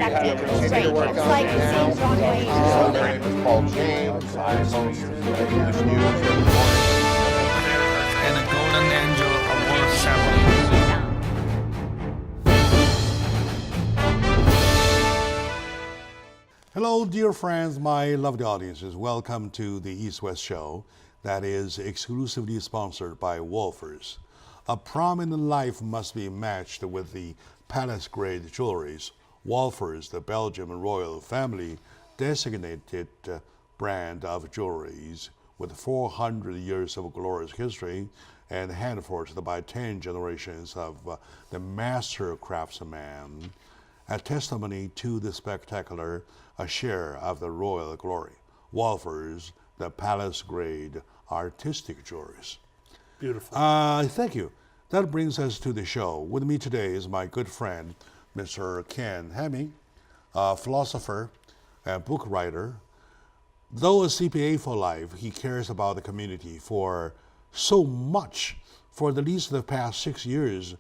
have to continue to work on it now. My name is Paul James. I host English News every morning. And a Golden Angel Award ceremony. Hello, dear friends, my lovely audiences. Welcome to the East-West Show that is exclusively sponsored by Wolfers. A prominent life must be matched with the palace-grade jewelries. Wolfers, the Belgian royal family designated brand of jewelries with 400 years of glorious history and handforged by 10 generations of the master craftsman, a testimony to the spectacular share of the royal glory. Wolfers, the palace-grade artistic jewelries. Beautiful. Thank you. That brings us to the show. With me today is my good friend, Mr. Ken Hemming, a philosopher and book writer. Though a CPA for life, he cares about the community for so much. For at least the past 6 years,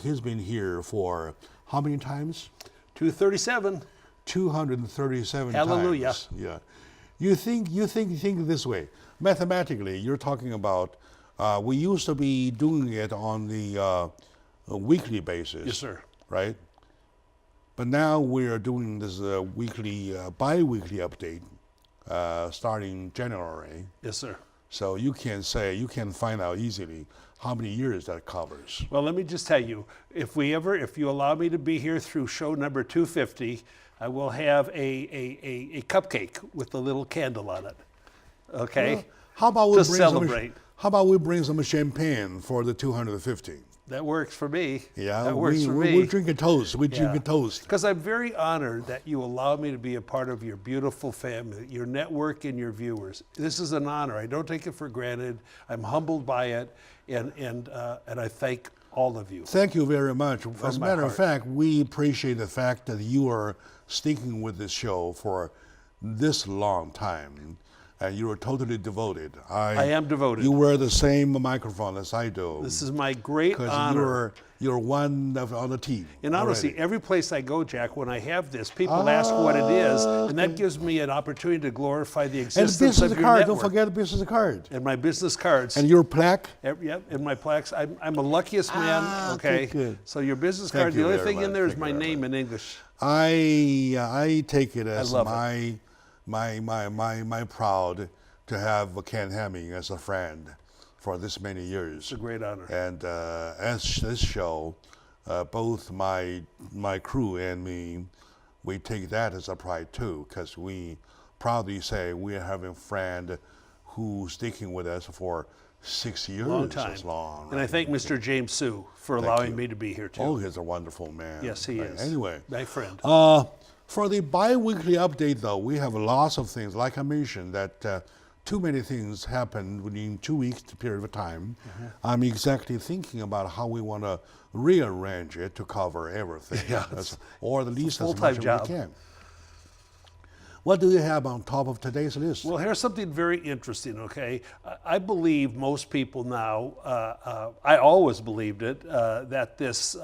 he's been here for how many times? 237. 237 Hallelujah. times. Yeah. You think this way. Mathematically, you're talking about, we used to be doing it on the weekly basis. Yes, sir. Right? But now we're doing this weekly, bi-weekly update starting January. Yes, sir. So you can find out easily how many years that covers. Well, let me just tell you, if you allow me to be here through show number 250, I will have a cupcake with a little candle on it. Okay? Well, how about we to celebrate? How about we bring some champagne for the 250? That works for me. Yeah, that works for me. We'll drink a toast. We drink a toast. Because I'm very honored that you allow me to be a part of your beautiful family, your network, and your viewers. This is an honor. I don't take it for granted. I'm humbled by it, and I thank all of you. Thank you very much. As a matter of heart. fact, we appreciate the fact that you are sticking with this show for this long time. And you are totally devoted. I am devoted. You wear the same microphone as I do. This is my great honor. Because you're one on the team. And honestly, every place I go, Jack, when I have this, people ask what it is, and that gives me an opportunity to glorify the existence of your card. network. Don't forget the business card. And my business cards. And your plaque. Yep, and my plaques. I'm a luckiest man. Okay. Good. So your business card. The only thing in there is my name in English. I take it as my proud to have Ken Hemming as a friend for this many years. It's a great honor. And as this show, both my crew and me, we take that as a pride too, because we proudly say we are having a friend who's sticking with us for 6 years. Long time. As long. And I thank Mr. James Sue for allowing me to be here too. Oh, he's a wonderful man. Yes, he is. Anyway. My friend. For the bi-weekly update, though, we have lots of things. Like I mentioned, that too many things happened within 2 weeks period of time. I'm exactly thinking about how we want to rearrange it to cover everything, or at least as much as we can. What do you have on top of today's list? Well, here's something very interesting, okay? I believe most people now, I always believed it, that this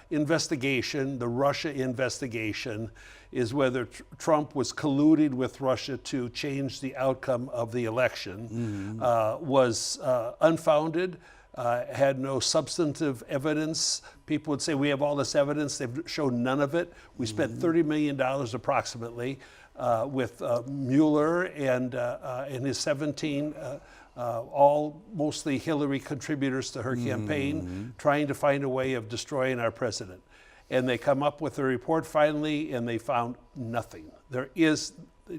investigation, the Russia investigation, is whether Trump was colluding with Russia to change the outcome of the election, was unfounded, had no substantive evidence. People would say, we have all this evidence. They've shown none of it. We spent $30 million approximately with Mueller and his 17, all mostly Hillary contributors to her campaign, trying to find a way of destroying our president. And they come up with a report finally, and they found nothing. It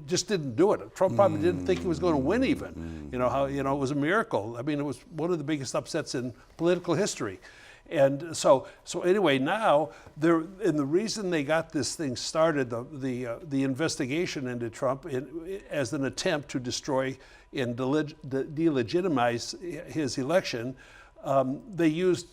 just didn't do it. Trump probably didn't think he was going to win even. You know, it was a miracle. I mean, it was one of the biggest upsets in political history. And so anyway, now and the reason they got this thing started, the investigation into Trump as an attempt to destroy and delegitimize his election, they used,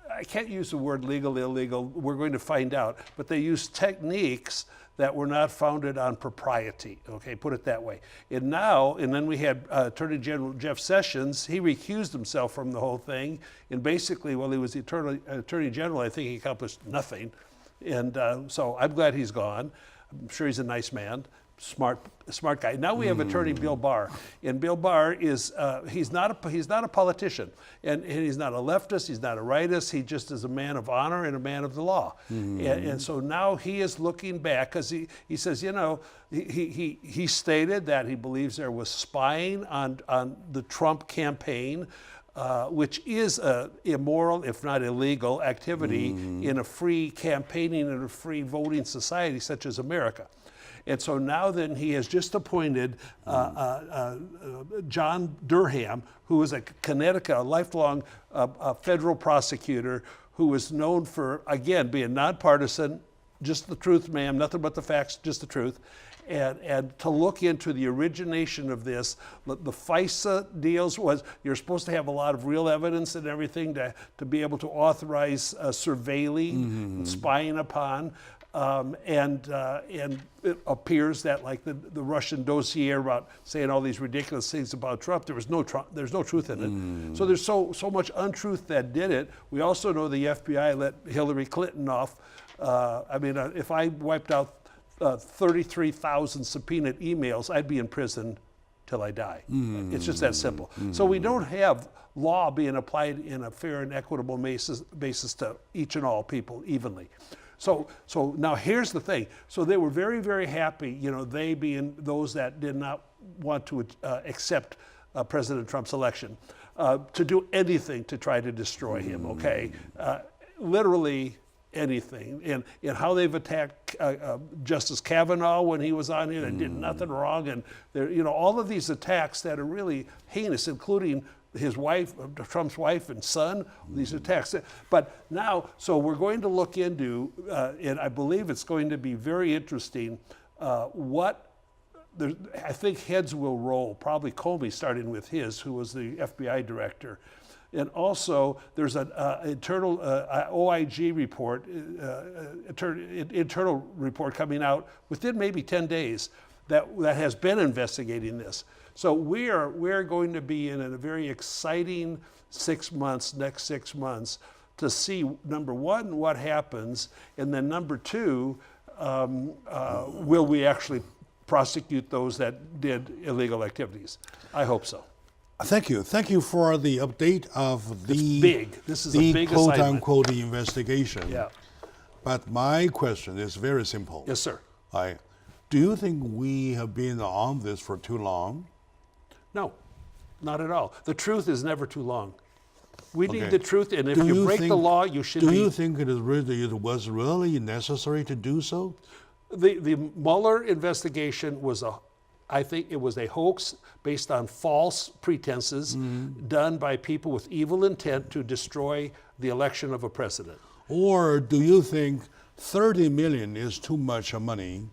I can't use the word legal, illegal, we're going to find out, but they used techniques that were not founded on propriety, okay, put it that way. And then we had Attorney General Jeff Sessions. He recused himself from the whole thing, and basically, while he was the Attorney General, I think he accomplished nothing. And so I'm glad he's gone. I'm sure he's a nice man, smart guy. Now we have Attorney Bill Barr, and Bill Barr is he's not a politician, and he's not a leftist, he's not a rightist. He just is a man of honor and a man of the law. And so now he is looking back because he says, you know, he stated that he believes there was spying on the Trump campaign. Which is a immoral, if not illegal, activity in a free campaigning and a free voting society such as America. And so now then he has just appointed John Durham, who is a Connecticut, a lifelong federal prosecutor who is known for, again, being nonpartisan, just the truth, ma'am, nothing but the facts, just the truth. And to look into the origination of this. The FISA deals was you're supposed to have a lot of real evidence and everything to be able to authorize surveilling, and spying upon. And it appears that like the Russian dossier about saying all these ridiculous things about Trump, there's no truth in it. So there's so much untruth that did it. We also know the FBI let Hillary Clinton off. I mean, if I wiped out 33,000 subpoenaed emails, I'd be in prison till I die. It's just that simple. So we don't have law being applied in a fair and equitable basis to each and all people evenly. So now here's the thing. So they were very, very happy, you know, they being those that did not want to accept President Trump's election, to do anything to try to destroy him, okay? Literally anything. And how they've attacked Justice Kavanaugh when he was on here and did nothing wrong. And there, you know, all of these attacks that are really heinous, including his wife, Trump's wife and son, these attacks. But now, so we're going to look into, and I believe it's going to be very interesting, I think heads will roll, probably Comey starting with his, who was the FBI director. And also, there's an internal OIG report, internal report coming out within maybe 10 days that has been investigating this. So we're going to be in a very exciting next 6 months, to see, number one, what happens, and then number two, will we actually prosecute those that did illegal activities? I hope so. Thank you. Thank you for the update of the big. This is a big quote assignment. unquote investigation. Yeah. But my question is very simple. Yes, sir. Do you think we have been on this for too long? No, not at all. The truth is never too long. We Okay. need the truth, and if you break the law, you should be. Do you think it was really necessary to do so? The Mueller investigation was I think it was a hoax based on false pretenses done by people with evil intent to destroy the election of a president. Or do you think 30 million is too much money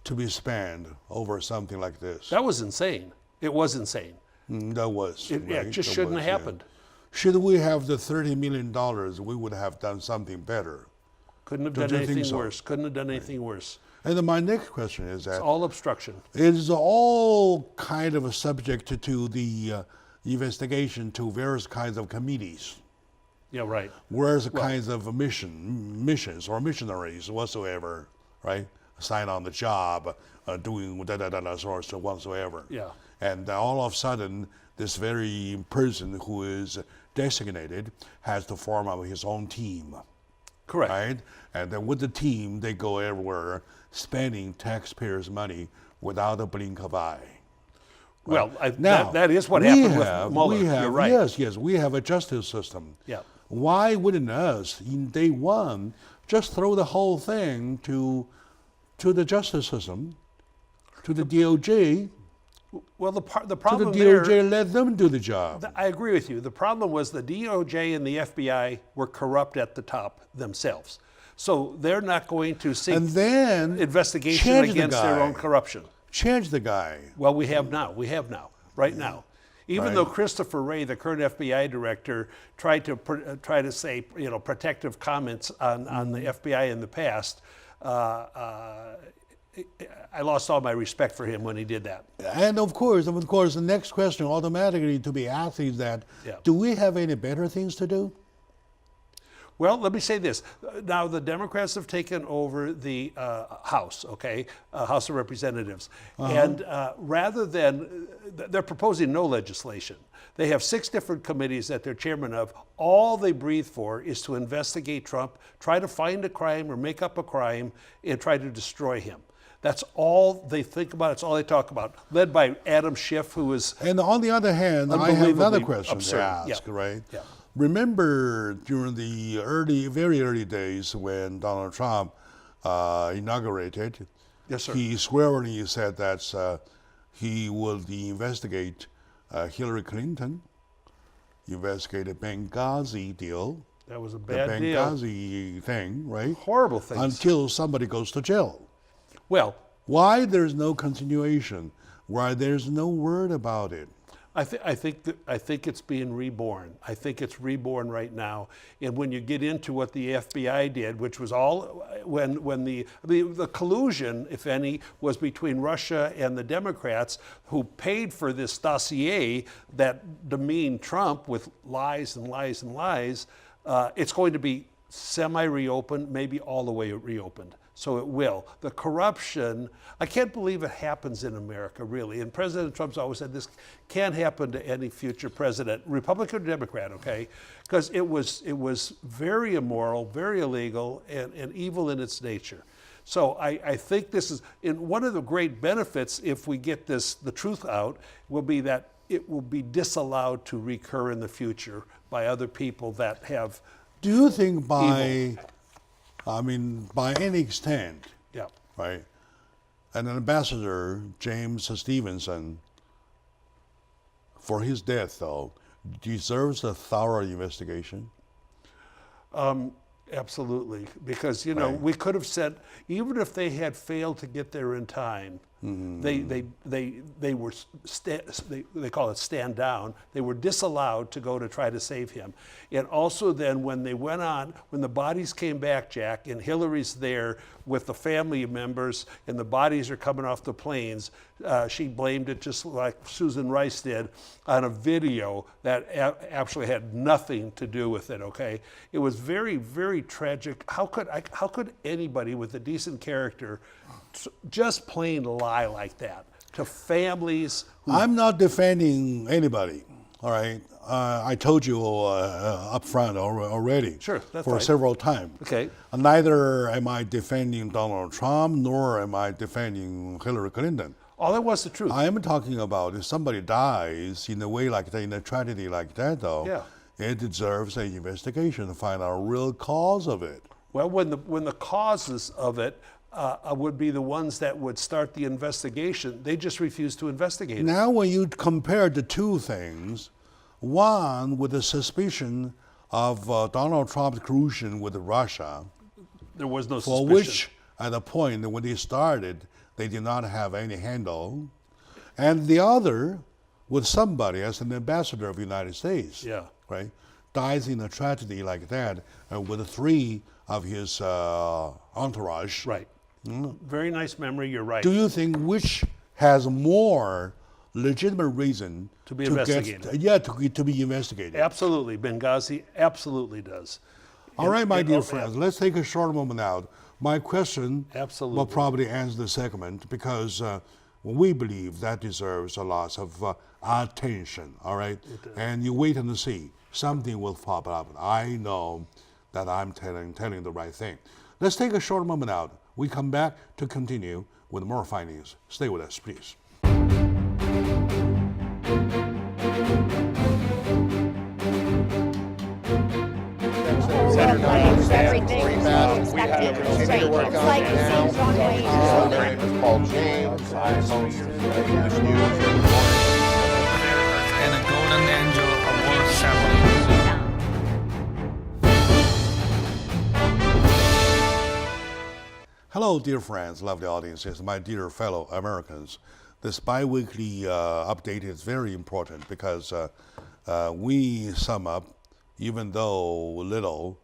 to be spent over something like this? That was insane. It was insane. That was. It just shouldn't have happened. Should we have the $30 million, we would have done something better. Couldn't have Don't done you think anything so? worse. Couldn't have done anything worse. And then my next question is that It's all obstruction. it is all kind of subject to the investigation to various kinds of committees, Yeah, right. various kinds of missions or missionaries whatsoever, right? Sign on the job, doing so whatsoever. Yeah. And all of a sudden, this very person who is designated has to form up his own team. Correct. Right? And then with the team, they go everywhere, spending taxpayers' money without a blink of eye. Well, Now, that is what happened with Mueller. You're right. Yes, we have a justice system. Yeah. Why wouldn't us, in day one, just throw the whole thing to the justice system, to the DOJ, Well, the to problem the there, DOJ, let them do the job. I agree with you. The problem was the DOJ and the FBI were corrupt at the top themselves. So they're not going to seek And then investigation change the against their guy. own corruption. Change the guy. Well, we have now, right now. Even Right. though Christopher Wray, the current FBI director, tried to say, you know, protective comments on the FBI in the past, I lost all my respect for him when he did that. And of course, the next question automatically to be asked is that, Yeah. do we have any better things to do? Well, let me say this. Now, the Democrats have taken over the House, okay, House of Representatives. And rather than, they're proposing no legislation. They have 6 different committees that they're chairman of. All they breathe for is to investigate Trump, try to find a crime or make up a crime, and try to destroy him. That's all they think about. It's all they talk about. Led by Adam Schiff, who is And on the other hand, I have another unbelievably question absurd. to ask, Yeah. right? Yeah. Remember during the very early days when Donald Trump inaugurated, Yes, sir. he swearily said that he would investigate Hillary Clinton, investigate the Benghazi deal, That was a the bad deal. Benghazi thing, right? Horrible things. Until somebody goes to jail. Well, Why there's no continuation? Why there's no word about it? I think it's being reborn. I think it's reborn right now. And when you get into what the FBI did, which was all when the collusion, if any, was between Russia and the Democrats, who paid for this dossier that demeaned Trump with lies and lies and lies. It's going to be semi-reopened, maybe all the way reopened. So it will. The corruption, I can't believe it happens in America, really. And President Trump's always said this can't happen to any future president, Republican or Democrat, okay? Because it was very immoral, very illegal, and evil in its nature. So I think this is, and one of the great benefits if we get the truth out, will be that it will be disallowed to recur in the future by other people that have. Do you think by any extent, Yeah. right, an ambassador, James Stevenson, for his death, though, deserves a thorough investigation? Absolutely, because we could have said, even if they had failed to get there in time, they were they call it stand down. They were disallowed to go to try to save him, and also then when they went on, when the bodies came back, Jack, and Hillary's there with the family members, and the bodies are coming off the planes, she blamed it just like Susan Rice did on a video that actually had nothing to do with it. Okay, it was very, very tragic. How could anybody with a decent character just plain lie like that to families? I'm not defending anybody, all right? I told you up front already. Sure, that's for fine. several times. Okay. Neither am I defending Donald Trump, nor am I defending Hillary Clinton. All that was the truth. I am talking about if somebody dies in a way like that, in a tragedy like that, though, Yeah. it deserves an investigation to find out real cause of it. Well, when the causes of it would be the ones that would start the investigation, they just refuse to investigate it. Now, when you compare the two things, one with the suspicion of Donald Trump's collusion with Russia, There was no for suspicion. which at the point when they started, they did not have any handle, and the other with somebody as an ambassador of the United States, Yeah. right, dies in a tragedy like that with 3 of his entourage. Right. Very nice memory. You're right. Do you think which has more legitimate reason To be investigated. To be investigated? Absolutely. Benghazi absolutely does. All right, my dear oh, friends, let's take a short moment now. My question Absolutely. will probably end the segment because we believe that deserves a lot of attention, all right? And you wait and see. Something will pop up. I know that I'm telling the right thing. Let's take a short moment out. We come back to continue with more findings. Stay with us, please. Everything expected to change. It's like it seems wrong way. My name is Paul James. I host English News every morning. And a golden angel award ceremony. Hello, dear friends, lovely audiences, my dear fellow Americans. This bi-weekly update is very important because we sum up, even though little,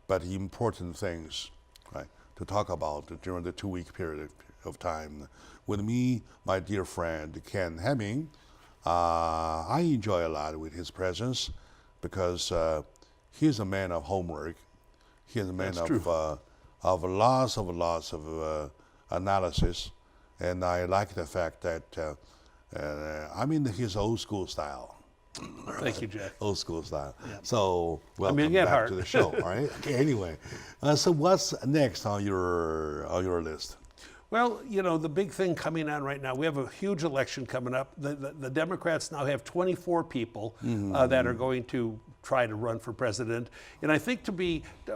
but important things, right, to talk about during the 2-week period of time. With me, my dear friend Ken Hemming, I enjoy a lot with his presence because he's a man of homework. He is a man That's true. Of lots of analysis, and I like the fact that I'm in his old school style. Thank you, Jack. Old school style. Yeah. So welcome in your back heart. to the show. All right. Okay. Anyway, so what's next on your list? Well, you know, the big thing coming on right now, we have a huge election coming up. The Democrats now have 24 people that are going to try to run for president. And I think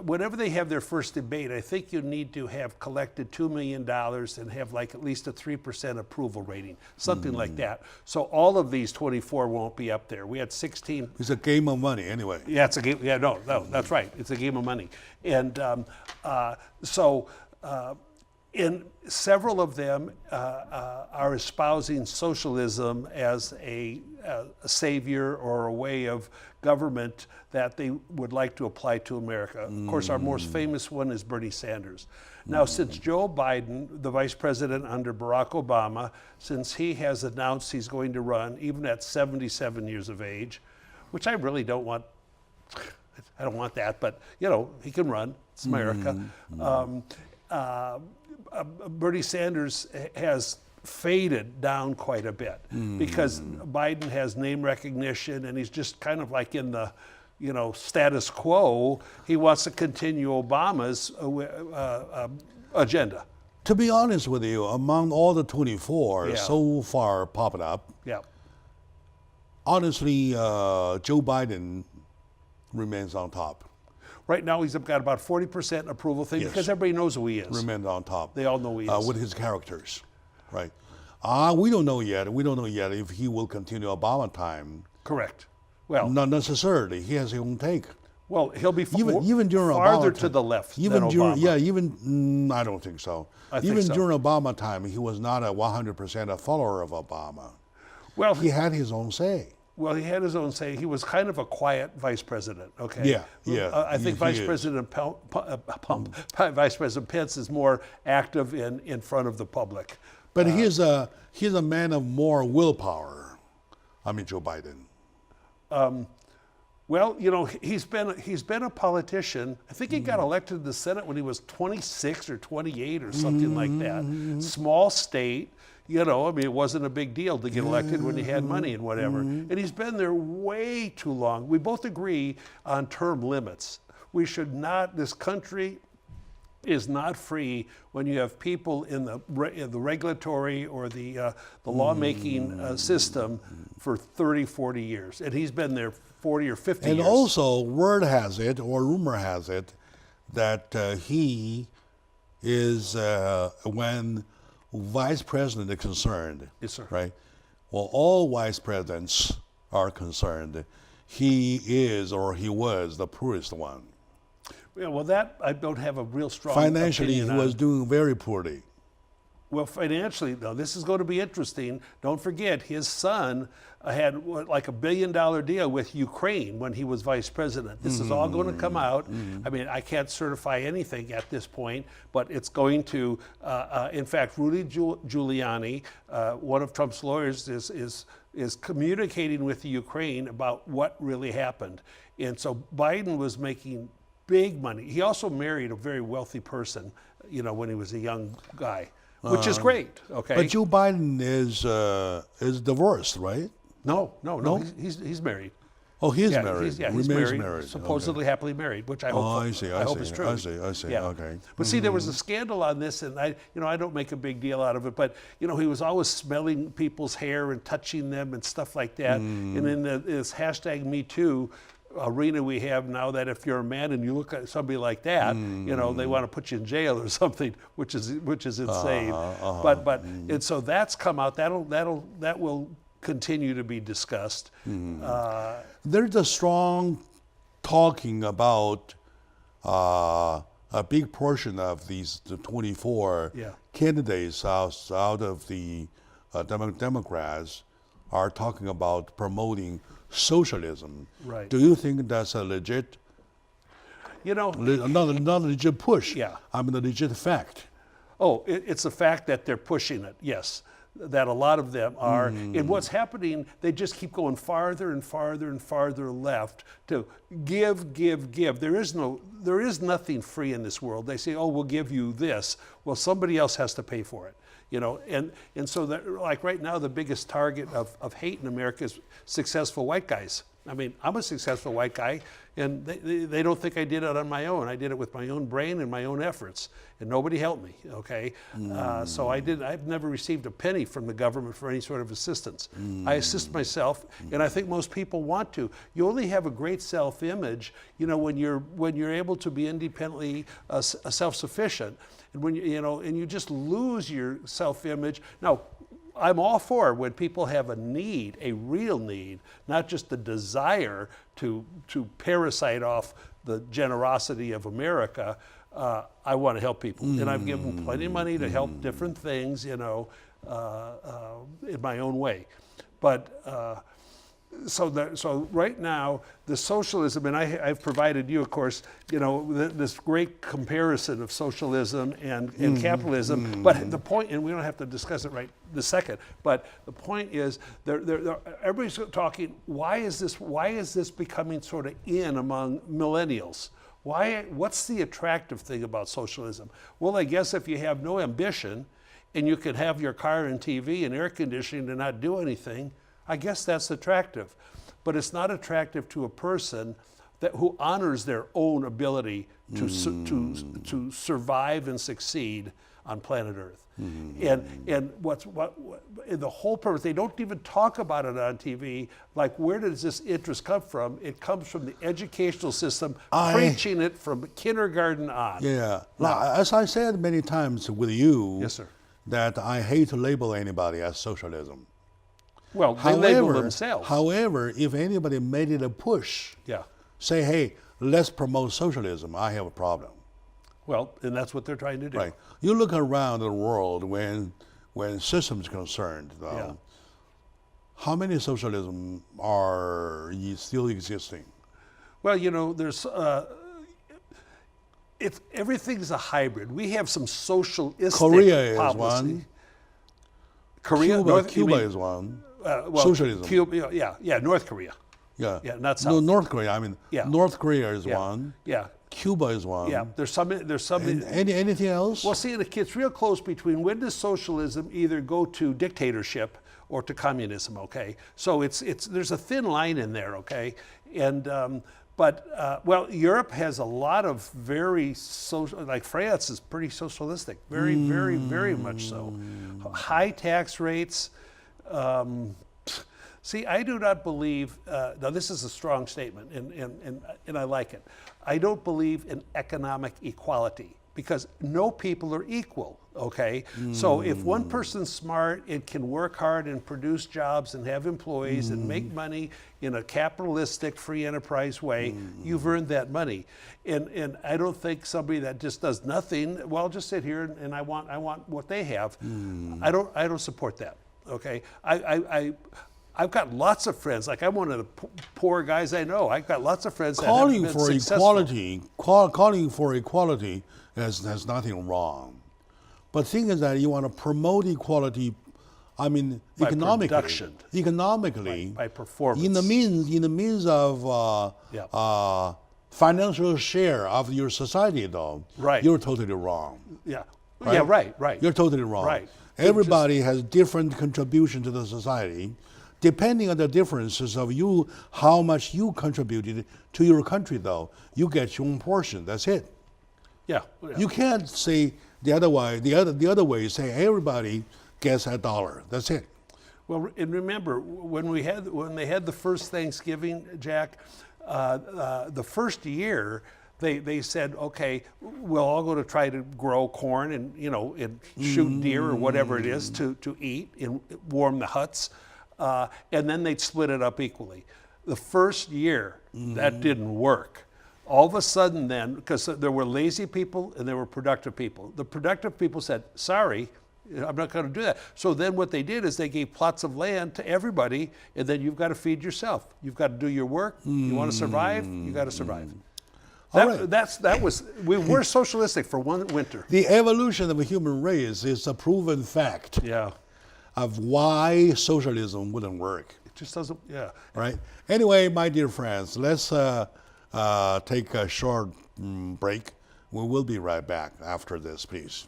whenever they have their first debate, I think you need to have collected $2 million and have like at least a 3% approval rating, something like that. So all of these 24 won't be up there. We had 16. It's a game of money anyway. Yeah, it's a game. Yeah, no, that's right. It's a game of money. And in several of them are espousing socialism as a savior or a way of government that they would like to apply to America. Of course, our most famous one is Bernie Sanders. Now, since Joe Biden, the vice president under Barack Obama, since he has announced he's going to run, even at 77 years of age, which I really don't want, I don't want that, but, you know, he can run. It's America. Bernie Sanders has faded down quite a bit because Biden has name recognition and he's just kind of like in the, you know, status quo. He wants to continue Obama's agenda. To be honest with you, among all the 24 so far popping up, honestly, Joe Biden remains on top. Right now, he's got about 40% approval thing because everybody knows who he is. Remains on top. They all know who he is. With his characters, right? We don't know yet. We don't know yet if he will continue Obama time. Correct. Well, not necessarily. He has his own take. Well, he'll be even during farther Obama to the left even than during, Obama. I don't think so. Think so. During Obama time, he was not a 100% a follower of Obama. Well, he had his own say. Well, he had his own say. He was kind of a quiet vice president. Okay. I think Vice President Pence is more active in front of the public. But he's a man of more willpower. I mean, Joe Biden. Well, you know, he's been a politician. I think he got elected to the Senate when he was 26 or 28 or something like that. Small state. You know, I mean, it wasn't a big deal to get elected when he had money and whatever. And he's been there way too long. We both agree on term limits. We should not, this country is not free when you have people in the regulatory or the lawmaking system for 30, 40 years. And he's been there 40 or 50 years. And also, word has it, or rumor has it, that he is, when vice president is concerned, yes, sir. Right? Well, all vice presidents are concerned. He is, or he was, the poorest one. Yeah, well, that I don't have a real strong Financially, he opinion was on. doing very poorly. Well, financially, though, this is going to be interesting. Don't forget, his son had like $1 billion deal with Ukraine when he was vice president. This is all going to come out. I mean, I can't certify anything at this point, but it's going to. In fact, Rudy Giuliani, one of Trump's lawyers, is communicating with the Ukraine about what really happened. And so Biden was making big money. He also married a very wealthy person, you know, when he was a young guy. Which is great, okay? But Joe Biden is divorced, right? No. He's married. Oh, he's married. He's Remains married. Supposedly happily married, which I hope. I see. I hope is true. I see. Yeah. Okay. But see, there was a scandal on this, and I don't make a big deal out of it. But you know, he was always smelling people's hair and touching them and stuff like that. And in this hashtag Me Too arena we have now, that if you're a man and you look at somebody like that, you know, they want to put you in jail or something, which is insane. But and so that's come out. That will continue to be discussed. There's a strong talking about a big portion of the 24 candidates out of the Democrats are talking about promoting socialism. Right. Do you think that's a legit? You know, not a legit push. Yeah. I mean, a legit fact. Oh, it's a fact that they're pushing it. Yes. that a lot of them are. And what's happening, they just keep going farther and farther and farther left to give. There is nothing free in this world. They say, oh, we'll give you this. Well, somebody else has to pay for it. And so that, like right now, the biggest target of hate in America is successful white guys. I mean, I'm a successful white guy, and they don't think I did it on my own. I did it with my own brain and my own efforts, and nobody helped me, okay? So I've never received a penny from the government for any sort of assistance. I assist myself, and I think most people want to. You only have a great self-image, when you're able to be independently self-sufficient, and when and you just lose your self-image. Now, I'm all for when people have a need, a real need, not just the desire to parasite off the generosity of America. I want to help people, and I've given plenty of money to help different things, in my own way. But so right now, the socialism, and I've provided you, of course, this great comparison of socialism and capitalism. But the point, and we don't have to discuss it right this second, but the point is, everybody's talking. Why is this becoming sort of in among millennials? What's the attractive thing about socialism? Well, I guess if you have no ambition, and you can have your car and TV and air conditioning and not do anything, I guess that's attractive. But it's not attractive to a person who honors their own ability to survive and succeed on planet Earth. And what the whole purpose, they don't even talk about it on TV. Like, where does this interest come from? It comes from the educational system, preaching it from kindergarten on. Yeah. Now, as I said many times with you, yes, sir, that I hate to label anybody as socialism. Well, they label themselves. However, if anybody made it a push, say, hey, let's promote socialism, I have a problem. Well, and that's what they're trying to do. Right. You look around the world when systems concerned, though, how many socialism are still existing? Well, there's everything's a hybrid. We have some socialistic Korea policy. Is one. Korea, Cuba is one. Well, socialism. Cuba, North Korea. Yeah, not South. No, North Korea. I mean, North Korea is one. Yeah. Cuba is one. Yeah, there's some. Anything else? Well, see, it's real close between when does socialism either go to dictatorship or to communism? Okay, so there's a thin line in there. Okay, and well, Europe has a lot of very social. Like France is pretty socialistic, very, very, very much so. High tax rates. See, I do not believe, now this is a strong statement, and I like it. I don't believe in economic equality because no people are equal, okay? So if one person's smart and can work hard and produce jobs and have employees and make money in a capitalistic free enterprise way, you've earned that money. And I don't think somebody that just does nothing, well, I'll just sit here and I want what they have. I don't support that, okay? I've got lots of friends. Like, I'm one of the poor guys I know. I've got lots of friends that have been successful. Calling for equality has nothing wrong. But the thing is that you want to promote equality, I mean, by economically. Production. Economically. By performance. In the means of financial share of your society, though. Right. You're totally wrong. Yeah. Right? Yeah, right. You're totally wrong. Right. Everybody has different contribution to the society. Depending on the differences of you, how much you contributed to your country, though, you get your own portion. That's it. Yeah. You can't say the other way. The other way is say everybody gets $1. That's it. Well, and remember when they had the first Thanksgiving, Jack, the first year. They said, okay, we'll all go to try to grow corn and and shoot deer or whatever it is to eat and warm the huts. And then they'd split it up equally. The first year, that didn't work. All of a sudden then, because there were lazy people and there were productive people. The productive people said, sorry, I'm not going to do that. So then what they did is they gave plots of land to everybody, and then you've got to feed yourself. You've got to do your work. You want to survive, you got to survive. We were socialistic for one winter. The evolution of the human race is a proven fact. Yeah. of why socialism wouldn't work. It just doesn't. Yeah. Right? Anyway, my dear friends, let's take a short break. We will be right back after this, please.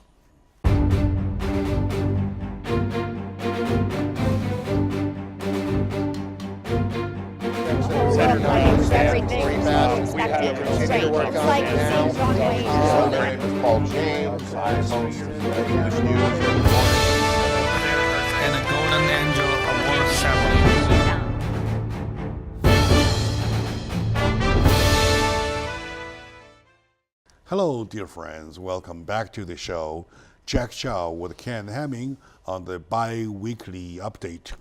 Everything expected and straight. It's like it seems wrong way. My name is Paul James. I host English news and a Golden Angel Award ceremony. Hello, dear friends. Welcome back to the show. Jack Chow with Ken Hemming on the Biweekly update.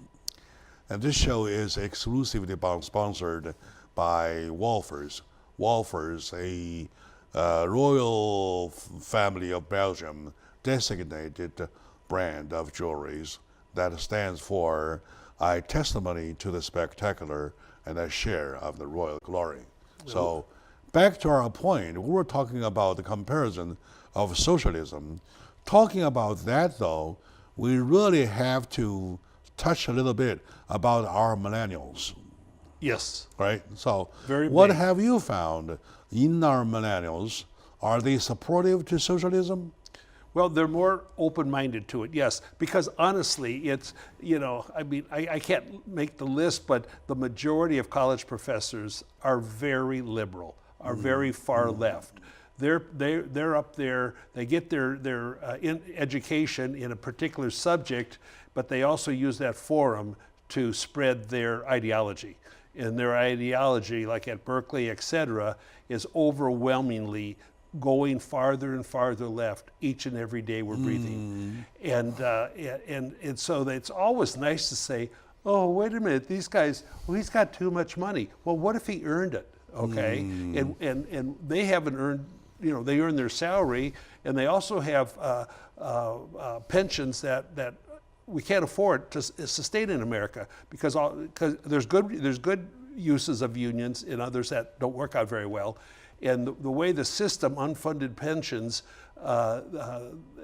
And this show is exclusively sponsored by Wolfers. Wolfers, a royal family of Belgium designated brand of jewelries that stands for a testimony to the spectacular and a share of the royal glory. So back to our point, we were talking about the comparison of socialism. Talking about that though, we really have to touch a little bit about our millennials, Yes. right? So Very what big. have you found in our millennials? Are they supportive to socialism? Well, they're more open-minded to it, yes. Because honestly, it's, I mean, I can't make the list, but the majority of college professors are very liberal, are very far left. They're up there, they get their education in a particular subject, but they also use that forum to spread their ideology. And their ideology, like at Berkeley, et cetera, is overwhelmingly going farther and farther left each and every day we're breathing. And so it's always nice to say, oh, wait a minute, these guys, well, he's got too much money. Well, what if he earned it, okay? And they haven't earned, they earn their salary, and they also have pensions that we can't afford to sustain in America because there's good uses of unions and others that don't work out very well. And the way the system, unfunded pensions,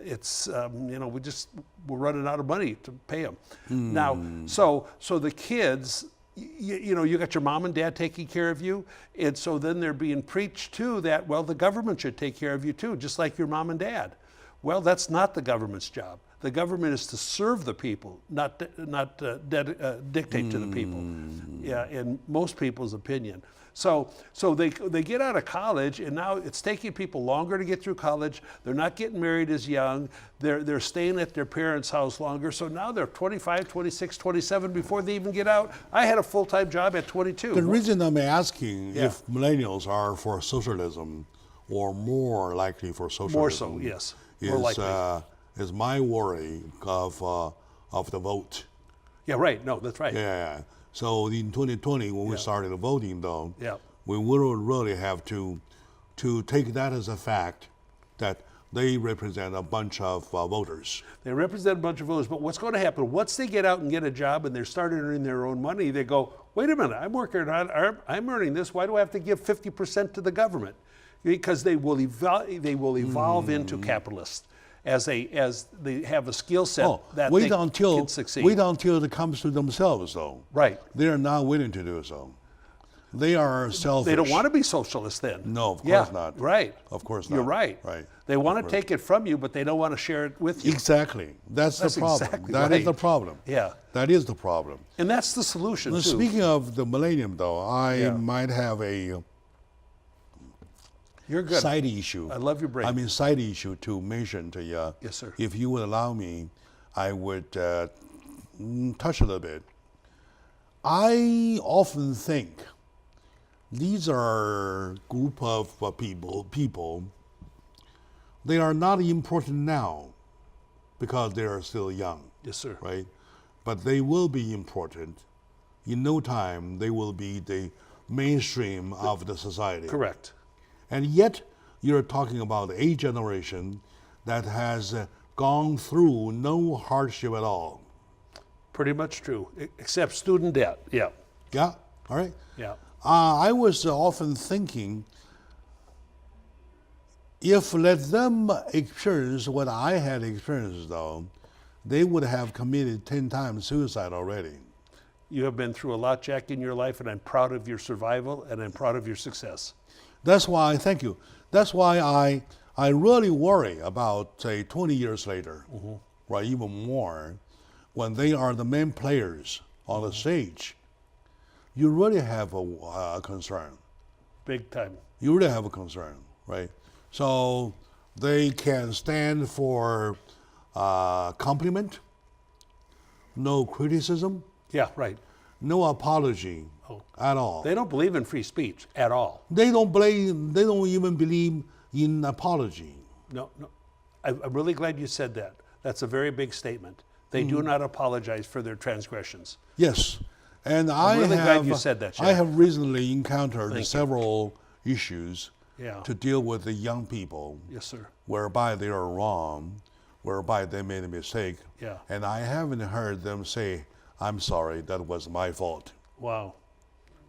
it's, we're running out of money to pay them. Now, so the kids, you got your mom and dad taking care of you, and so then they're being preached to that, well, the government should take care of you too, just like your mom and dad. Well, that's not the government's job. The government is to serve the people, not dictate to the people. Yeah, in most people's opinion. So they get out of college, and now it's taking people longer to get through college. They're not getting married as young. They're staying at their parents' house longer. So now they're 25, 26, 27 before they even get out. I had a full-time job at 22. The reason I'm asking if millennials are for socialism or more likely for socialism. More so, yes. More likely. Is my worry of the vote. Yeah, right. No, that's right. Yeah. So in 2020, when we started voting, though, we will really have to take that as a fact that they represent a bunch of voters. They represent a bunch of voters, but what's going to happen once they get out and get a job and they're starting earning their own money? They go, wait a minute, I'm working hard, I'm earning this. Why do I have to give 50% to the government? Because they will evolve into capitalists. As they have a skill set that they can succeed. Wait until it comes to themselves, though. Right. They are not willing to do so. They are selfish. They don't want to be socialists then. No, of course not. Right. Of course not. You're right. Right. They want to take it from you, but they don't want to share it with you. Exactly. That's the problem. Exactly That right. is the problem. Yeah. That is the problem. And that's the solution, Now, too. speaking of the millennium, though, I might have a You're good. side issue. I love your brain. I mean, side issue to mention to you. Yes, sir. If you would allow me, I would touch a little bit. I often think these are a group of people. They are not important now because they are still young. Yes, sir. Right? But they will be important. In no time, they will be the mainstream of the society. Correct. And yet, you're talking about a generation that has gone through no hardship at all. Pretty much true, except student debt. Yeah. Yeah? All right? Yeah. I was often thinking, if let them experience what I had experienced, though, they would have committed 10 times suicide already. You have been through a lot, Jack, in your life, and I'm proud of your survival, and I'm proud of your success. That's why, thank you. That's why I really worry about, say, 20 years later, right, even more, when they are the main players on the stage. You really have a concern. Big time. You really have a concern, right? So they can stand for compliment, no criticism, Yeah, right. no apology at all. They don't believe in free speech at all. They don't even believe in apology. No. I'm really glad you said that. That's a very big statement. They do not apologize for their transgressions. Yes. And I'm really glad you said that, I Jack. have recently encountered Thank you. several issues Yeah. to deal with the young people, Yes, sir. whereby they are wrong, whereby they made a mistake. Yeah. And I haven't heard them say, I'm sorry, that was my fault. Wow.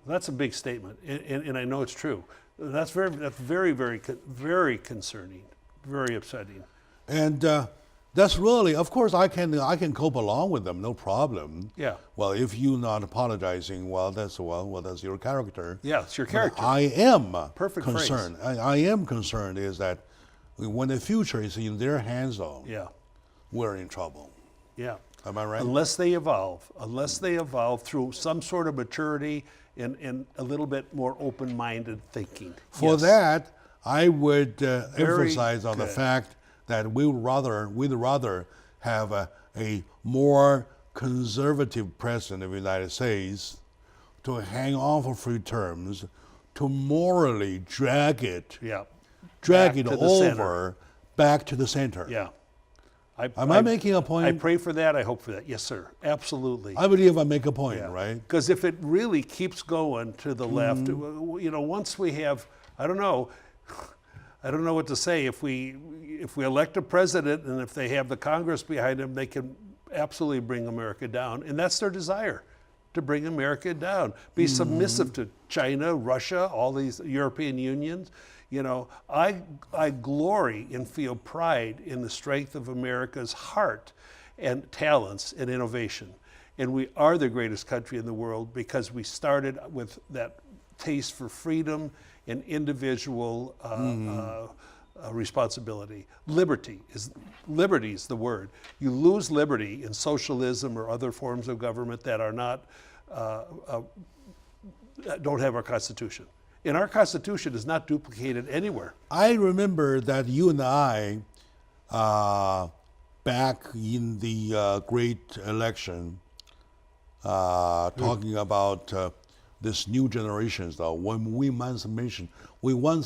That's a big statement, and I know it's true. That's very, very concerning, very upsetting. And that's really, of course, I can cope along with them, no problem. Yeah. Well, if you're not apologizing, that's your character. Yeah, it's your character. I am Perfect phrase. concerned. I am concerned is that when the future is in their hands, though, Yeah. we're in trouble. Yeah. Am I right? Unless they evolve through some sort of maturity and a little bit more open-minded thinking. For Yes. that, I would emphasize on the good. fact that we'd rather have a more conservative president of the United States to hang on for free terms, to morally drag it Yeah. drag Back it to the over center. back to the center. Yeah. Am I making a point? I pray for that. I hope for that. Yes, sir. Absolutely. I believe I make a point, right? Because if it really keeps going to the left, once we have, I don't know what to say. If we elect a president and if they have the Congress behind them, they can absolutely bring America down, and that's their desire, to bring America down, be submissive to China, Russia, all these European unions. I glory and feel pride in the strength of America's heart and talents and innovation. And we are the greatest country in the world because we started with that taste for freedom and individual responsibility. Liberty is the word. You lose liberty in socialism or other forms of government that are not don't have our Constitution. And our Constitution is not duplicated anywhere. I remember that you and I, back in the great election, talking about this new generations, though, when we once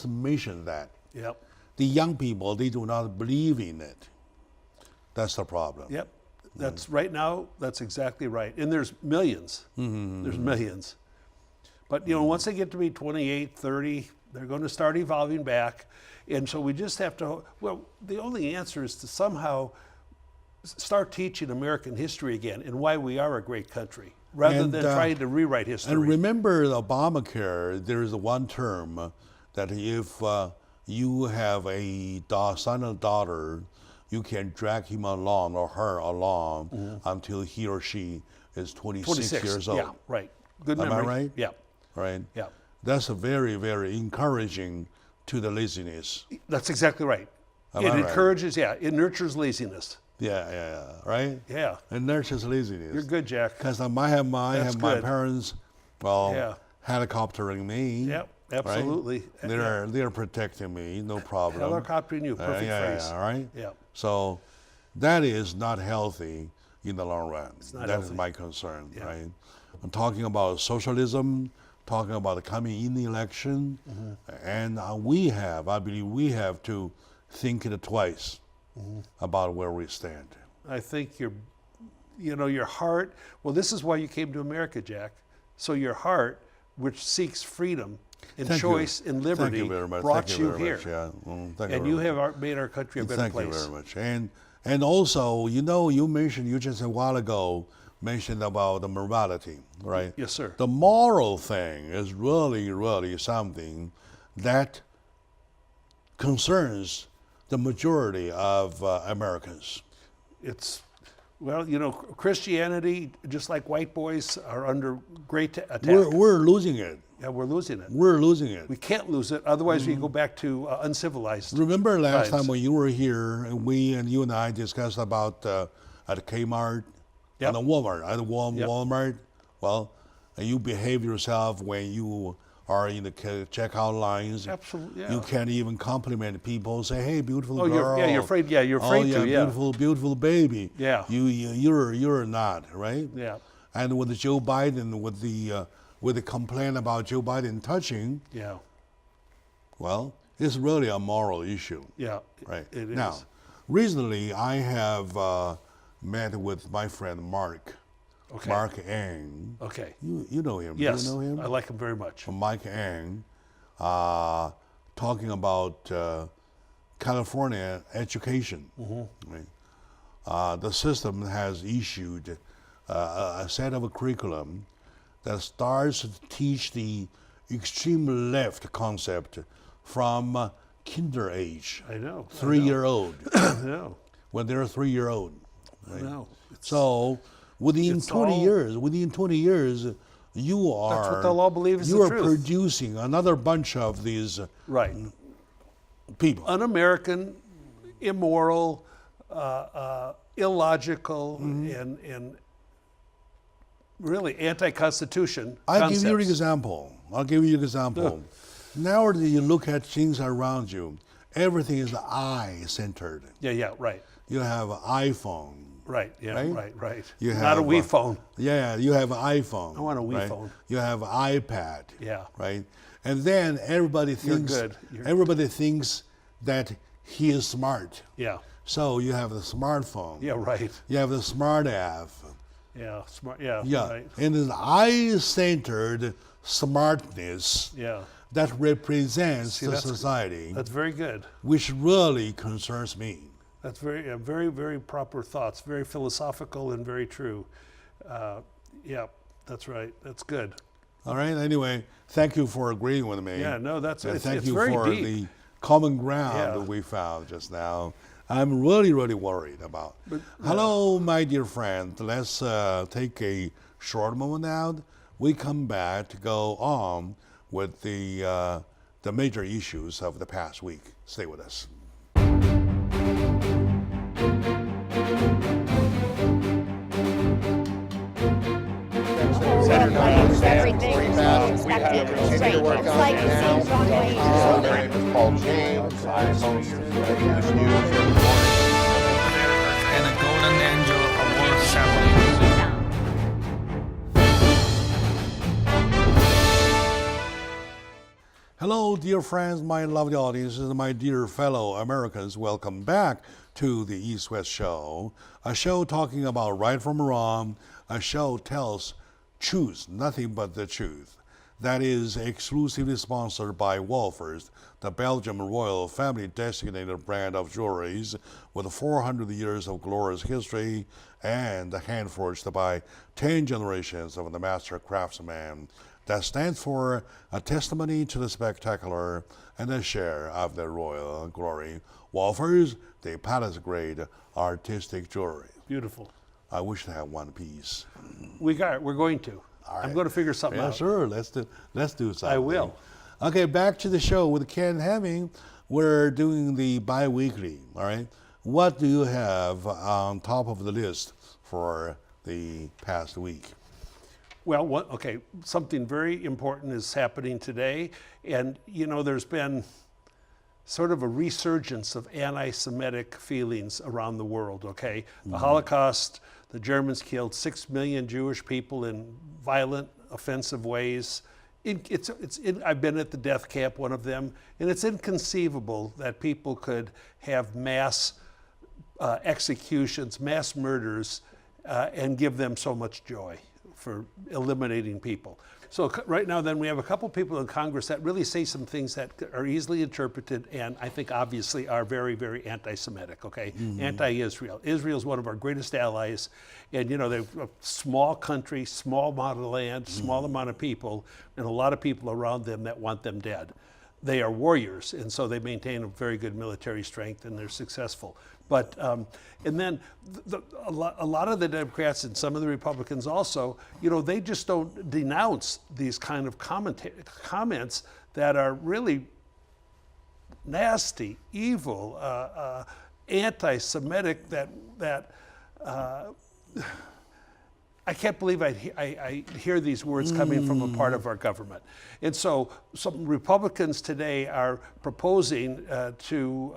mentioned that Yep. the young people, they do not believe in it. That's the problem. Yep. That's right now, that's exactly right. And there's millions. There's millions. But once they get to be 28, 30, they're going to start evolving back. And so we just have to, the only answer is to somehow start teaching American history again and why we are a great country, rather than trying to rewrite history. And remember the Obamacare, there is one term that if you have a son or daughter, you can drag him along or her along until he or she is 26 years old. Yeah, right. Good Am memory. I right? Yeah. Right? Yeah. That's a very, very encouraging to the laziness. That's exactly right. Am It I right? encourages, it nurtures laziness. Yeah, right? Yeah. It nurtures laziness. You're good, Jack. Because I have my good. parents, helicoptering me. Yep, absolutely. Right? They're protecting me, no problem. Helicoptering you, perfect phrase. Yeah, right? Yeah. So that is not healthy in the long run. not That is healthy. my concern, Yeah. right? I'm talking about socialism, talking about the coming in the election, and I believe we have to think it twice about where we stand. I think your heart, this is why you came to America, Jack. So your heart, which seeks freedom and Thank you. choice and liberty, Thank you very much. brought Thank you very here. much. Yeah. Thank And very you much. have made our country a better Thank place. you very much. And also, you just a while ago mentioned about the morality, right? Yes, sir. The moral thing is really, really something that concerns the majority of Americans. Well, you know, Christianity, just like white boys, are under great attack. We're losing it. Yeah, we're losing it. We're losing it. We can't lose it, otherwise we go back to uncivilized. Remember last times. time when you were here, and you and I discussed about at Kmart, Yep. at Walmart, at Yep. Walmart. Well, you behave yourself when you are in the checkout lines. Absolutely, yeah. You can't even compliment people. Say, "Hey, beautiful Oh, girl." you're afraid. Yeah, you're afraid oh, yeah, to. Yeah, beautiful baby. Yeah. You're not, right? yeah, And with Joe Biden, with the complaint about Joe Biden touching, yeah, well, it's really a moral issue. yeah. Right. It is. Now, recently I have met with my friend Mark. Okay. Mark Ang. Okay. You know him. Yes, Do you know him? I like him very much. Mike Ang, talking about California education. Mm-hmm. Right? The system has issued a set of a curriculum that starts to teach the extreme left concept from kinder age, I know. 3-year-old, I know. when they're 3-year-old. I know. So within It's 20 all- years, you are That's what they'll all believe is you the are truth. producing another bunch of these Right. people. Un-American, immoral, illogical, Mm-hmm. and really anti-constitution I'll concepts. give you an example. Now that you look at things around you, everything is I-centered. Yeah, right. You have an iPhone. Right, yeah, Right? right. You Not a have, Wii phone. Yeah, you have an iPhone. I want a Wii right? phone. You have an iPad. Yeah. Right? And then everybody You're thinks good. everybody thinks that he is smart. Yeah, So you have the smartphone. yeah, right. You have the smart app. Yeah, smart, yeah, Yeah. right. And an I-centered smartness Yeah, that represents See, the that's- society, that's very good. which really concerns me. That's very, very proper thoughts, very philosophical and very true. Yeah, that's right. That's good. All right. Anyway, thank you for agreeing with me. Yeah, no, that's And it's, thank it's you very for deep. the common ground Yeah. that we found just now. I'm really worried about. Hello, my dear friend. Let's take a short moment out. We come back to go on with the major issues of the past week. Stay with us. Everything is continue to work on it now. My name is Paul James. I host English News every morning. And a Golden Angel Award ceremony. Hello, dear friends, my lovely audiences, my dear fellow Americans. Welcome back to the East West Show, a show talking about right from wrong. A show tells truth, nothing but the truth. That is exclusively sponsored by Wolfers, the Belgian royal family designated brand of jewelries with 400 years of glorious history and hand-forged by 10 generations of the master craftsman. That stands for a testimony to the spectacular and a share of the royal glory. Wolfers, the palace-grade artistic jewelry. Beautiful. I wish to have one piece. We're going to. All I'm right. going to figure something Yeah, out. sure. Let's do something. I will. Okay, back to the show with Ken Hemming. We're doing the Biweekly. All right. What do you have on top of the list for the past week? Well, something very important is happening today. And, you know, there's been sort of a resurgence of anti-Semitic feelings around the world, okay? The Holocaust, the Germans killed 6 million Jewish people in violent, offensive ways. I've been at the death camp, one of them, and it's inconceivable that people could have mass executions, mass murders, and give them so much joy for eliminating people. So right now then we have a couple people in Congress that really say some things that are easily interpreted and I think obviously are very, very anti-Semitic, okay? Anti-Israel. Israel is one of our greatest allies and you know, they're a small country, small amount of land, small amount of people, and a lot of people around them that want them dead. they are warriors, and so they maintain a very good military strength, and they're successful. But and then a lot of the Democrats and some of the Republicans also, they just don't denounce these kind of comments that are really nasty, evil, anti-Semitic. That I can't believe I hear these words coming from a part of our government. And so some Republicans today are proposing to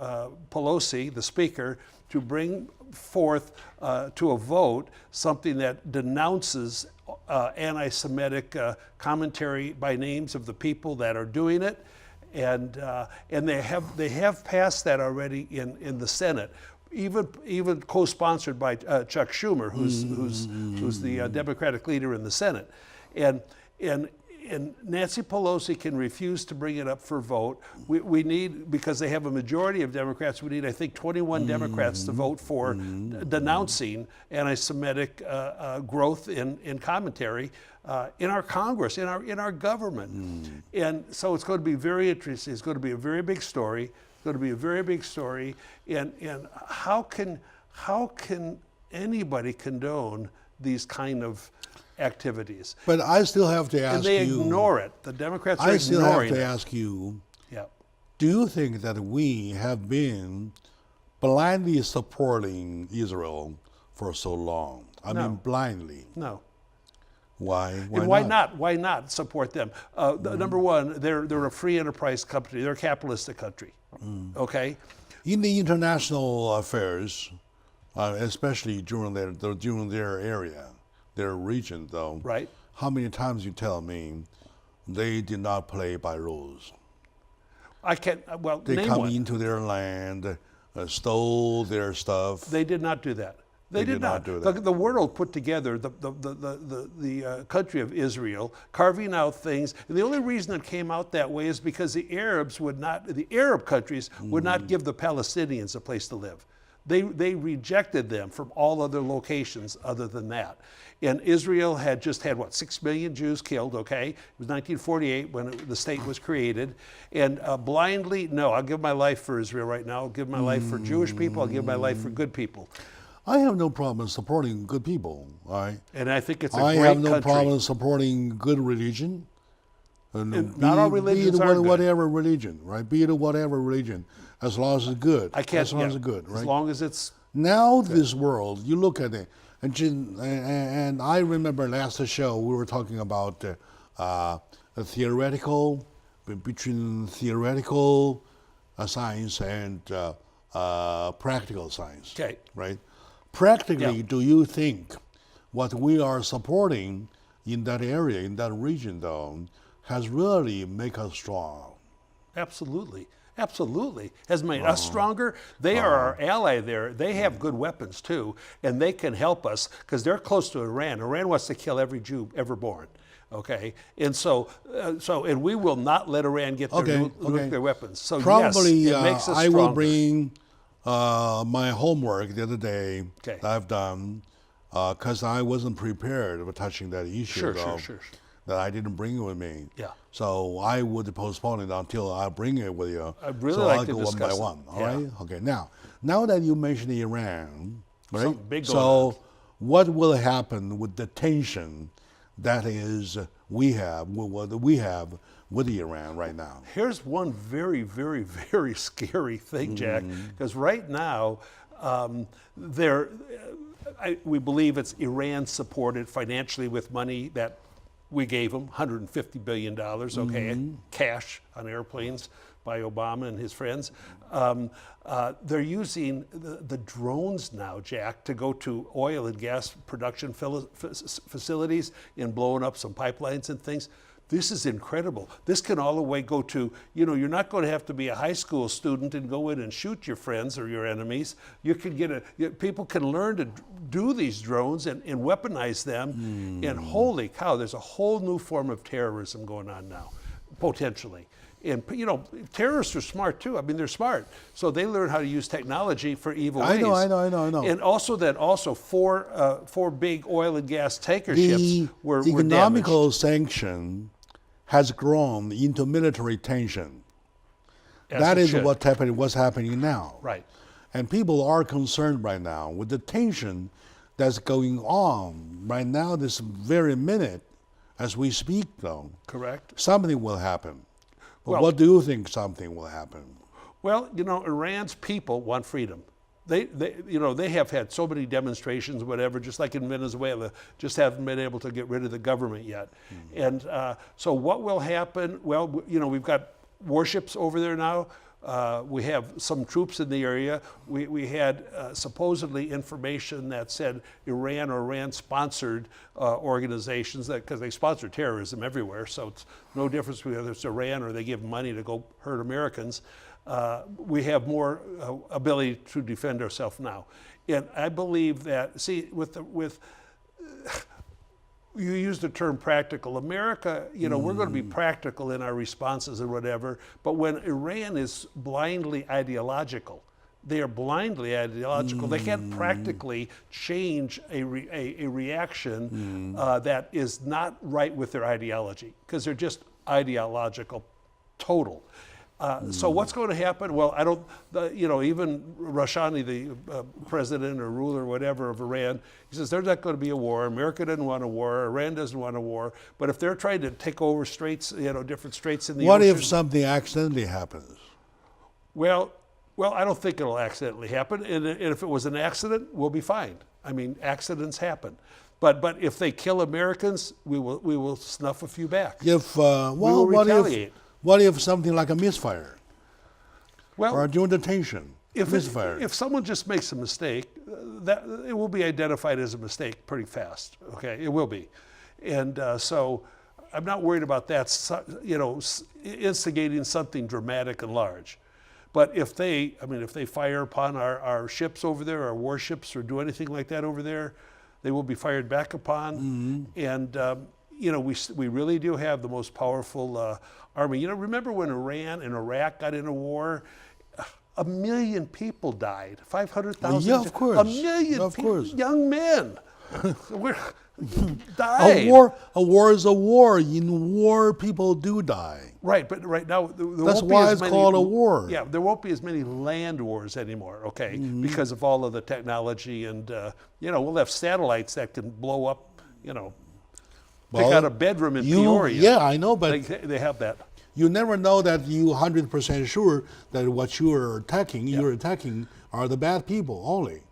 Pelosi, the Speaker, to bring forth to a vote something that denounces anti-Semitic commentary by names of the people that are doing it. And they have passed that already in the Senate. Even co-sponsored by Chuck Schumer, who's the Democratic leader in the Senate, and Nancy Pelosi can refuse to bring it up for vote. We need, because they have a majority of Democrats, we need, I think, 21 Democrats to vote for denouncing anti-Semitic growth in commentary in our Congress, in our government, and so it's going to be very interesting. It's going to be a very big story. Going to be a very big story, and how can anybody condone these kind of activities? But I still have to ask you. And they ignore it. The Democrats are ignoring it. I still have to ask you. Yeah. Do you think that we have been blindly supporting Israel for so long? I mean, blindly. No. Why? And why not? Why not support them? Number one, they're a free enterprise company. They're a capitalistic country. Okay. In the international affairs, especially during their area, their region, though. Right. How many times you tell me they did not play by rules? I can't. Well, they name come one. into their land, stole their stuff. They did not do that. They did not do that. The world put together the country of Israel, carving out things. And the only reason it came out that way is because the Arab countries would not give the Palestinians a place to live. They rejected them from all other locations other than that. And Israel had just had, 6 million Jews killed, okay? It was 1948 when the state was created. And blindly, no, I'll give my life for Israel right now. I'll give my life for Jewish people. I'll give my life for good people. I have no problem supporting good people, all right? And I think it's a great country. I have no country. problem supporting good religion. Not all religions are good. Whatever religion, right? Be it whatever religion, as long as it's good. As long as it's good, right? As long as it's now good. This world, you look at it, and I remember last show we were talking about between theoretical science and practical science. Okay. Right. Practically, do you think what we are supporting in that area, in that region, though, has really made us strong? Absolutely. Absolutely. Has made us stronger. They are our ally there. They have good weapons, too, and they can help us because they're close to Iran. Iran wants to kill every Jew ever born. Okay, and so and we will not let Iran get their nuclear weapons. So probably, yes, it makes us I stronger. will bring my homework the other day that I've done because I wasn't prepared for touching that issue. Sure. That I didn't bring it with me. Yeah. So I would postpone it until I bring it with you. I'd really so like I'll to go discuss one by it. one. All right. Okay. Now that you mentioned Iran, right? Something big going on. What will happen with the tension that is we have with Iran right now? Here's one very, very, very scary thing, Jack, because right now we believe it's Iran supported financially with money that we gave them, $150 billion, cash on airplanes by Obama and his friends. They're using the drones now, Jack, to go to oil and gas production facilities and blowing up some pipelines and things. This is incredible. This can all the way go to, you're not going to have to be a high school student and go in and shoot your friends or your enemies. You can people can learn to do these drones and weaponize them. And holy cow, there's a whole new form of terrorism going on now, potentially. And terrorists are smart too. I mean, they're smart, so they learn how to use technology for evil ways. I know. And also four big oil and gas tanker ships were economical damaged. sanction has grown into military tension. As That it is should. what's happening now. Right. And people are concerned right now with the tension that's going on right now, this very minute, as we speak, though. Correct. Something will happen. But Well- what do you think something will happen? Well, Iran's people want freedom. They have had so many demonstrations, whatever, just like in Venezuela, just haven't been able to get rid of the government yet. And so what will happen? Well, we've got warships over there now. We have some troops in the area. We had supposedly information that said Iran or Iran-sponsored organizations, because they sponsor terrorism everywhere, so it's no difference whether it's Iran or they give money to go hurt Americans. We have more ability to defend ourselves now. And I believe that, see, you use the term practical. America, we're going to be practical in our responses and whatever, but when Iran is blindly ideological, they are blindly ideological. They can't practically change a reaction that is not right with their ideology, because they're just ideological, total. So what's going to happen? Well, even Rouhani, the president or ruler, whatever, of Iran, he says there's not going to be a war. America doesn't want a war. Iran doesn't want a war. But if they're trying to take over straits, different straits in the What ocean. if something accidentally happens? Well, I don't think it'll accidentally happen. And if it was an accident, we'll be fine. I mean, accidents happen. But if they kill Americans, we will snuff a few back. If we will retaliate. What if something like a misfire Well, or during detention? Misfire. If someone just makes a mistake, that it will be identified as a mistake pretty fast. Okay, it will be, and so I'm not worried about that. Instigating something dramatic and large. But if they fire upon our ships over there, our warships, or do anything like that over there, they will be fired back upon. And we really do have the most powerful army. Remember when Iran and Iraq got in a war? 1 million people died. 500,000. Yeah, of course. 1 million Of people, course. young men, died. A war is a war. In war, people do die. Right, but right now there That's won't be why as it's many, called a war. Yeah, there won't be as many land wars anymore. Okay, because of all of the technology, and we'll have satellites that can blow up. Pick out a bedroom in Peoria. Yeah, I know, but They have that. you never know that you 100% sure that what you're attacking are the bad people only.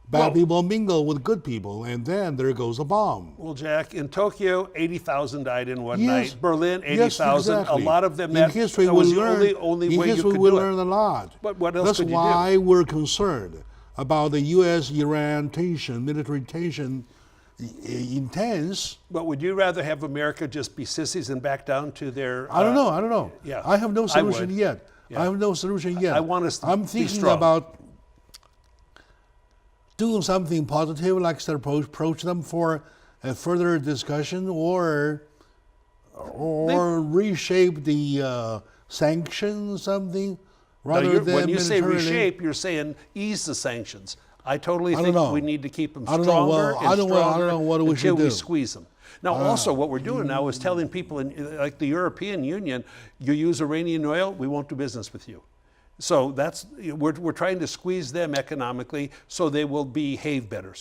Bad people mingle with good people, and then there goes a bomb. Well, Jack, in Tokyo, 80,000 died in one Yes. night. Berlin, Yes, 80,000. exactly. A lot of them. In history, that we was the learn. only In way you history, could we do learn it. a lot. But what else That's could you do? why we're concerned about the U.S.-Iran tension, military tension, intense. But would you rather have America just be sissies and back down to their? I don't know. Yeah, I have no solution would. yet. Yeah. I have no solution yet. I want us to I'm be thinking strong. about doing something positive, like to approach them for a further discussion, or reshape the sanctions, something, rather than when you say militarily. reshape, you're saying ease the sanctions. I totally I don't think know. we need to keep them I don't know. stronger Well, and I don't know. I don't know what we until should we do. squeeze them. Now, also, what we're doing now is telling people, like the European Union, you use Iranian oil, we won't do business with you. So we're trying to squeeze them economically so they will behave better.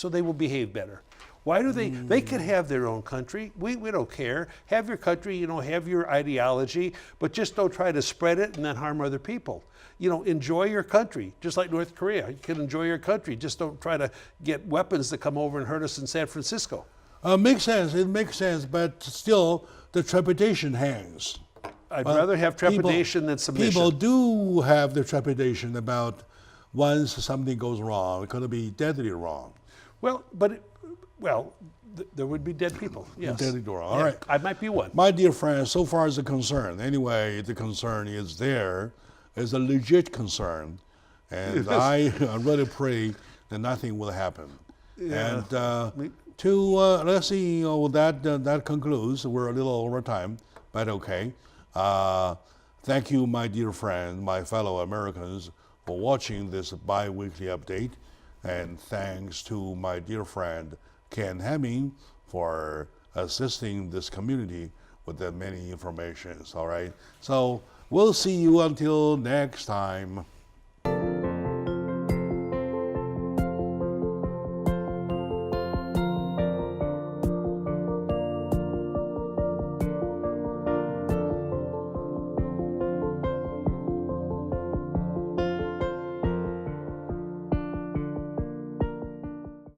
Why do they could have their own country. We don't care. Have your country, have your ideology, but just don't try to spread it and then harm other people. Enjoy your country, just like North Korea. You can enjoy your country. Just don't try to get weapons to come over and hurt us in San Francisco. Makes sense. It makes sense, but still, the trepidation hangs. I'd rather have trepidation than submission. People do have the trepidation about once something goes wrong, it's going to be deadly wrong. There would be dead people. Yes. Deadly wrong. All right. I might be one. My dear friends, so far as the concern, anyway, the concern is there. It's a legit concern, and I really pray that nothing will happen. Yeah. And let's see, that concludes. We're a little over time, but okay. Thank you, my dear friend, my fellow Americans, for watching this bi-weekly update. And thanks to my dear friend, Ken Hemming, for assisting this community with the many informations, all right? So We'll see you until next time.